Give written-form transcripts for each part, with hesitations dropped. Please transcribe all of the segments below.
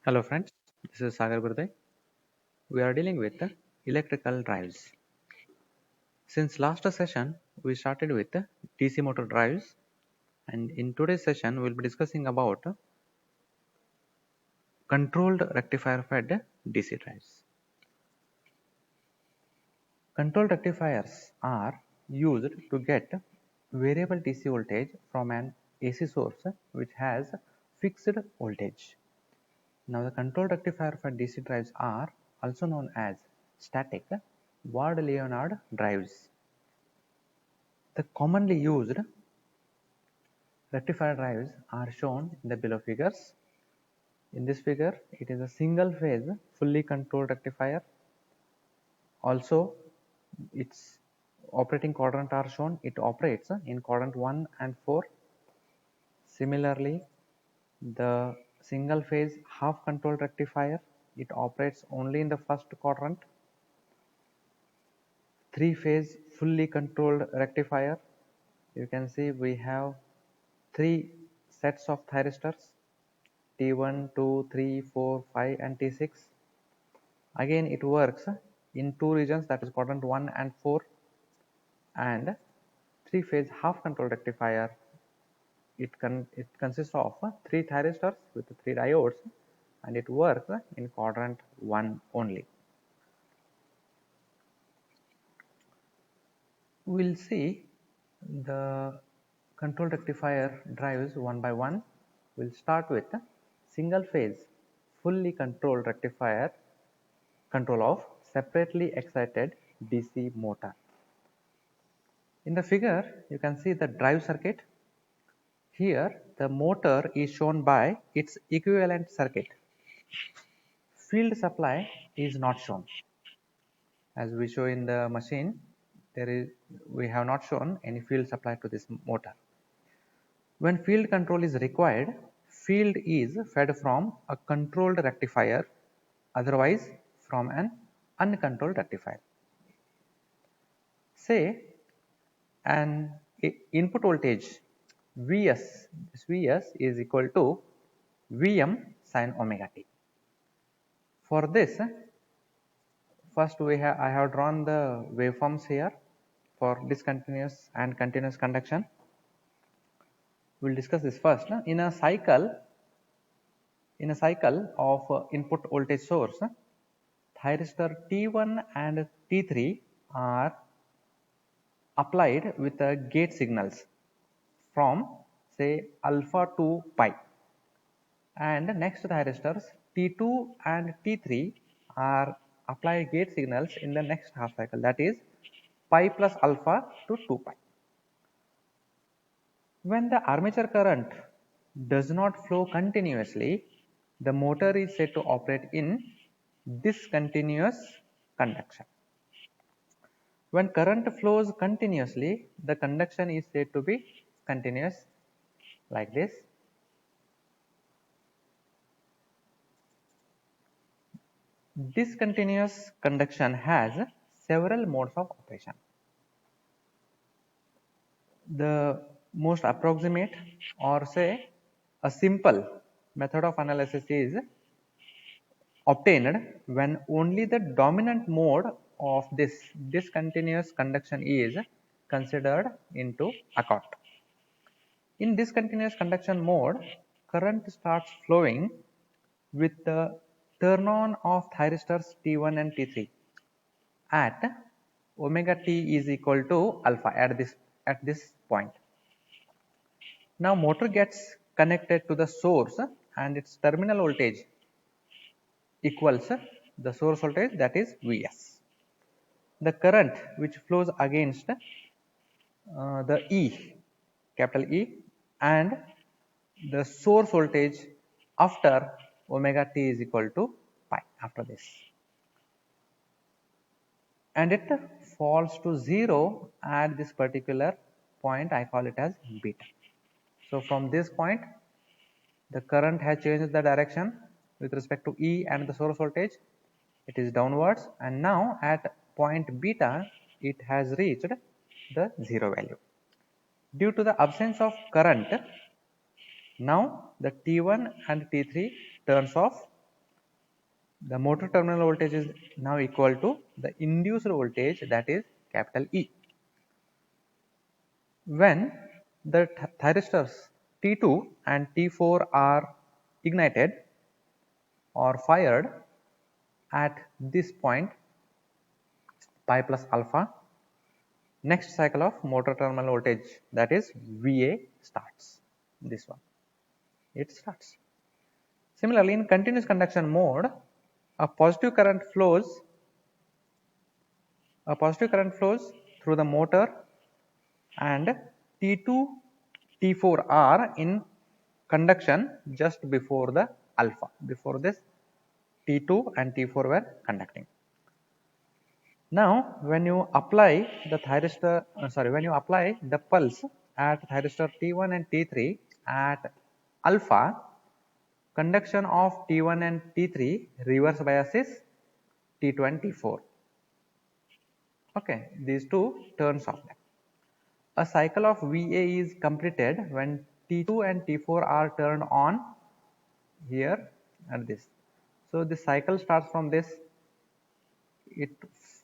Hello friends, this is Sagar Gurday. We are dealing with electrical drives. Since last session, we started with DC motor drives, and in today's session, we'll be discussing about controlled rectifier fed DC drives. Controlled rectifiers are used to get variable DC voltage from an AC source which has fixed voltage. Now the controlled rectifier for DC drives are also known as static Ward-Leonard drives. The commonly used rectifier drives are shown in the below figures. In this figure, it is a single phase fully controlled rectifier. Also, its operating quadrant are shown. It operates in quadrant 1 and 4. Similarly, the single phase half controlled rectifier, it operates only in the first quadrant. Three phase fully controlled rectifier, you can see we have three sets of thyristors T1, 2, 3, 4, 5 and T6. Again it works in two regions, that is quadrant 1 and 4. And three phase half control rectifier, it consists of three thyristors with three diodes, and it works in quadrant 1 only. We'll see the control rectifier drives one by one. We'll start with single phase fully controlled rectifier control of separately excited DC motor. In the figure, you can see the drive circuit. Here, the motor is shown by its equivalent circuit. Field supply is not shown. As we show in the machine, we have not shown any field supply to this motor. When field control is required, field is fed from a controlled rectifier, otherwise from an uncontrolled rectifier. Say an input voltage Vs, this Vs is equal to Vm sin omega t. For this, first I have drawn the waveforms here for discontinuous and continuous conduction. We'll discuss this first. In a cycle of input voltage source, thyristor T1 and T3 are applied with the gate signals from say alpha to pi, and next thyristors T2 and T3 are applied gate signals in the next half cycle, that is pi plus alpha to 2 pi. When the armature current does not flow continuously, the motor is said to operate in discontinuous conduction. When current flows continuously, the conduction is said to be continuous, like this. Discontinuous conduction has several modes of operation. The most approximate, or say a simple method of analysis is obtained when only the dominant mode of this discontinuous conduction is considered into account. In discontinuous conduction mode, current starts flowing with the turn on of thyristors T1 and T3 at omega t is equal to alpha at this point. Now motor gets connected to the source and its terminal voltage equals the source voltage, that is Vs. The current which flows against the E, capital E, and the source voltage after omega t is equal to pi after this, and it falls to 0 at this particular point. I call it as beta. So from this point, the current has changed the direction with respect to E and the source voltage. It is downwards, and now at point beta it has reached the 0 value. Due to the absence of current, now the T1 and T3 turns off the motor terminal voltage is now equal to the induced voltage, that is capital E. When the thyristors T2 and T4 are ignited or fired at this point pi plus alpha, next cycle of motor terminal voltage, that is VA, starts. This one, it starts. Similarly, in continuous conduction mode, a positive current flows through the motor, and T2, T4 are in conduction just before the alpha. Before this, T2 and T4 were conducting. Now, when you apply the pulse at thyristor T1 and T3 at alpha, conduction of T1 and T3 reverse bias is T2 and T4. Okay, these two turns off. A cycle of VA is completed when T2 and T4 are turned on here at this. So the cycle starts from this, it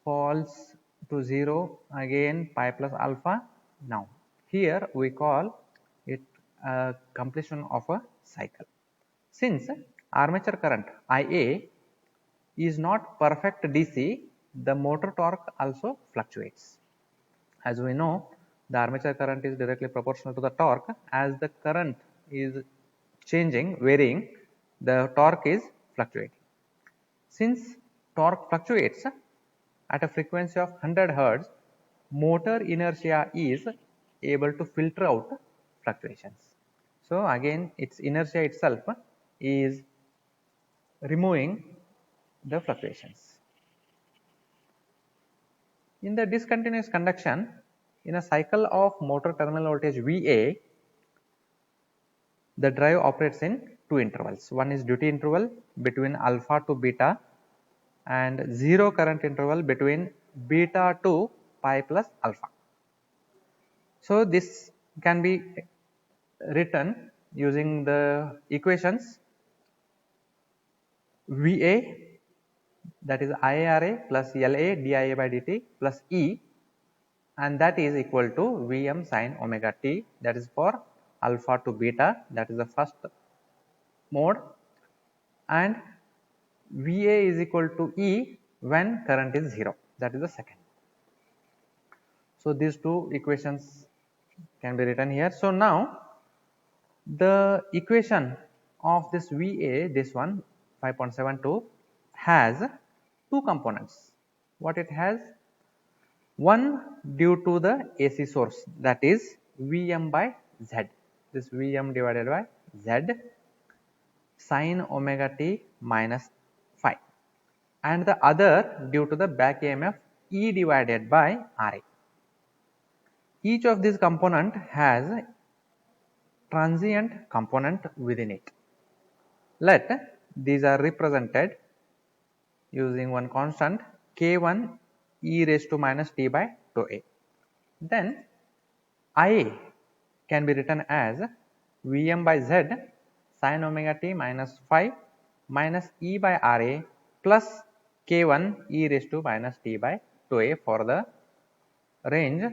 falls to 0 again pi plus alpha. Now here we call it a completion of a cycle. Since armature current IA is not perfect DC, the motor torque also fluctuates. As we know, the armature current is directly proportional to the torque. As the current is changing, varying, the torque is fluctuating. Since torque fluctuates at a frequency of 100 Hz, motor inertia is able to filter out fluctuations. So again, its inertia itself is removing the fluctuations. In the discontinuous conduction, in a cycle of motor terminal voltage VA, the drive operates in two intervals. One is duty interval between alpha to beta, and zero current interval between beta to pi plus alpha. So this can be written using the equations VA, that is IARA plus LA DIA by dt plus E, and that is equal to Vm sin omega t, that is for alpha to beta, that is the first mode, and VA is equal to E when current is 0, that is the second. So these two equations can be written here. So now the equation of this VA, this one 5.72, has two components. What it has? One due to the AC source, that is Vm by Z. This Vm divided by Z sin omega t minus phi, and the other due to the back EMF E divided by Ra. Each of these component has transient component within it. Let these are represented using one constant K1 e raised to minus t by 2a. Then Ia can be written as Vm by Z sin omega t minus phi minus E by Ra plus K1 e raised to minus t by 2a for the range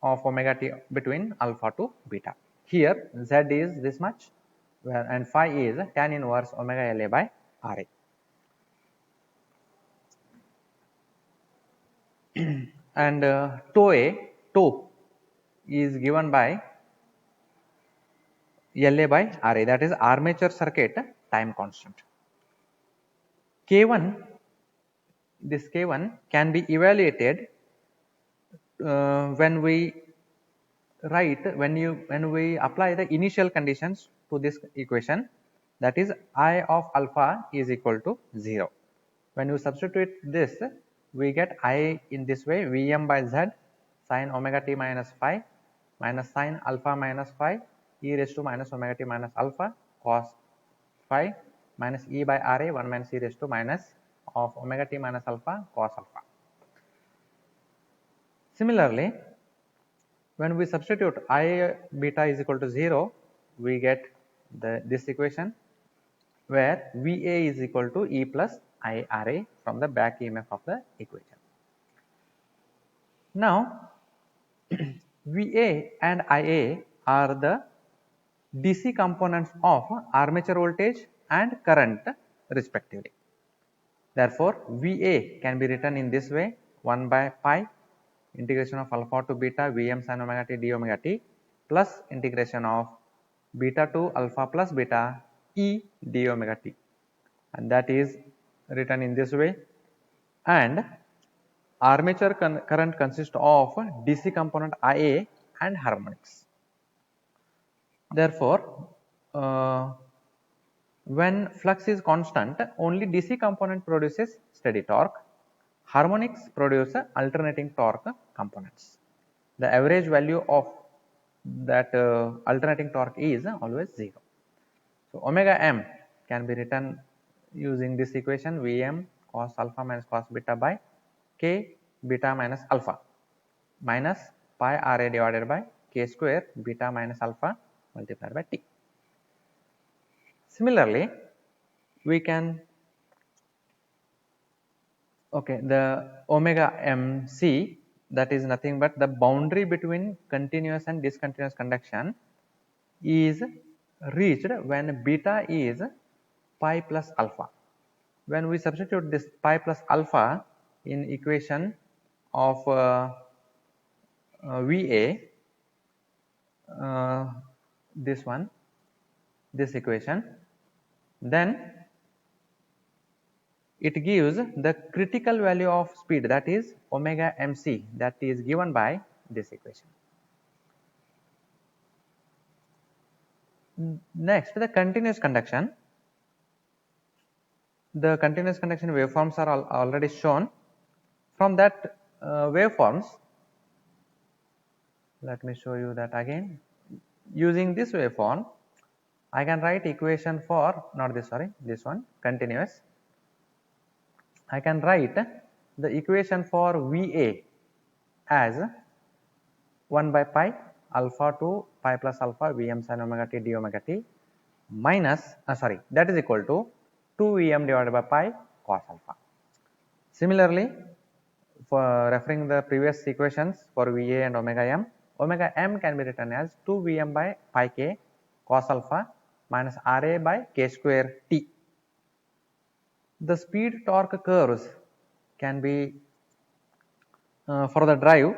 of omega t between alpha to beta. Here Z is this much, and phi is tan inverse omega La by Ra. And tau is given by La by Ra, that is armature circuit time constant. K1, this K1 can be evaluated when we apply the initial conditions to this equation, that is I of alpha is equal to 0. When you substitute this, we get I in this way: Vm by Z sin omega t minus phi minus sin alpha minus phi e raised to minus omega t minus alpha cos phi minus E by Ra 1 minus e raised to minus of omega t minus alpha cos alpha. Similarly, when we substitute I beta is equal to 0, we get this equation where Va is equal to E plus IRA from the back EMF of the equation. Now VA and IA are the DC components of armature voltage and current respectively. Therefore, VA can be written in this way: 1 by pi integration of alpha to beta Vm sin omega t d omega t plus integration of beta to alpha plus beta E d omega t, and that is written in this way. And armature current consists of DC component IA and harmonics. Therefore, when flux is constant, only DC component produces steady torque. Harmonics produce alternating torque components. The average value of that alternating torque is always 0. So omega m can be written using this equation: Vm cos alpha minus cos beta by k beta minus alpha minus pi Ra divided by k square beta minus alpha multiplied by t. Similarly, we can the omega mc, that is nothing but the boundary between continuous and discontinuous conduction, is reached when beta is pi plus alpha. When we substitute this pi plus alpha in equation of VA, this equation, then it gives the critical value of speed, that is omega mc, that is given by this equation. Next, the continuous conduction. The continuous conduction waveforms are already shown. From that waveforms, let me show you that again. Using this waveform, I can write equation for, not this, sorry, this one, continuous. I can write the equation for VA as 1 by pi alpha to pi plus alpha Vm sin omega t d omega t minus, that is equal to 2 Vm divided by pi cos alpha. Similarly, for referring the previous equations for VA and omega m can be written as 2 Vm by pi k cos alpha minus Ra by k square t. The speed torque curves can be for the drive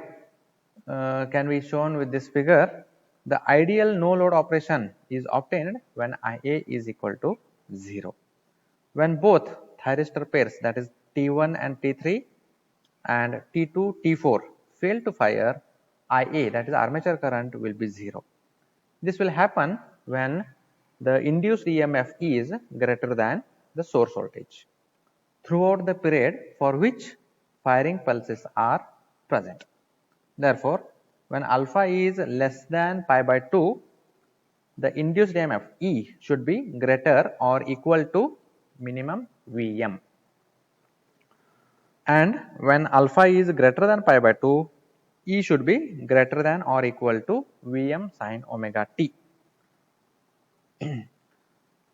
can be shown with this figure. The ideal no load operation is obtained when Ia is equal to 0. When both thyristor pairs, that is T1 and T3 and T2, T4 fail to fire, Ia, that is armature current, will be 0. This will happen when the induced EMF is greater than the source voltage throughout the period for which firing pulses are present. Therefore, when alpha is less than pi by 2, the induced EMF E should be greater or equal to minimum Vm. And when alpha is greater than pi by 2, E should be greater than or equal to Vm sin omega t.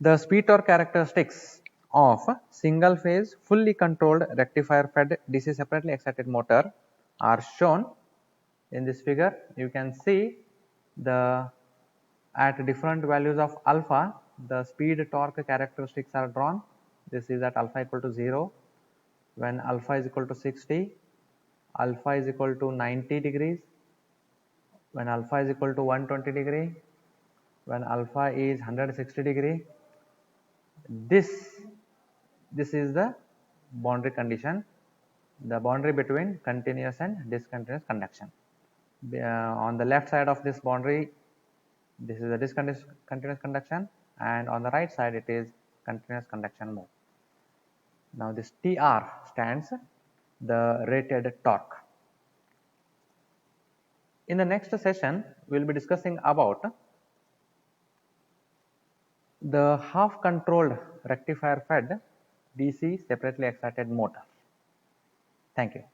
The speed torque characteristics of single phase fully controlled rectifier fed DC separately excited motor are shown in this figure. You can see at different values of alpha, the speed torque characteristics are drawn. This is at alpha equal to 0, when alpha is equal to 60, alpha is equal to 90 degrees, when alpha is equal to 120 degree, when alpha is 160 degree. This is the boundary condition, the boundary between continuous and discontinuous conduction. On the left side of this boundary, this is the discontinuous conduction, and on the right side it is continuous conduction mode. Now this TR stands the rated torque. In the next session, we will be discussing about the half controlled rectifier fed DC separately excited motor. Thank you.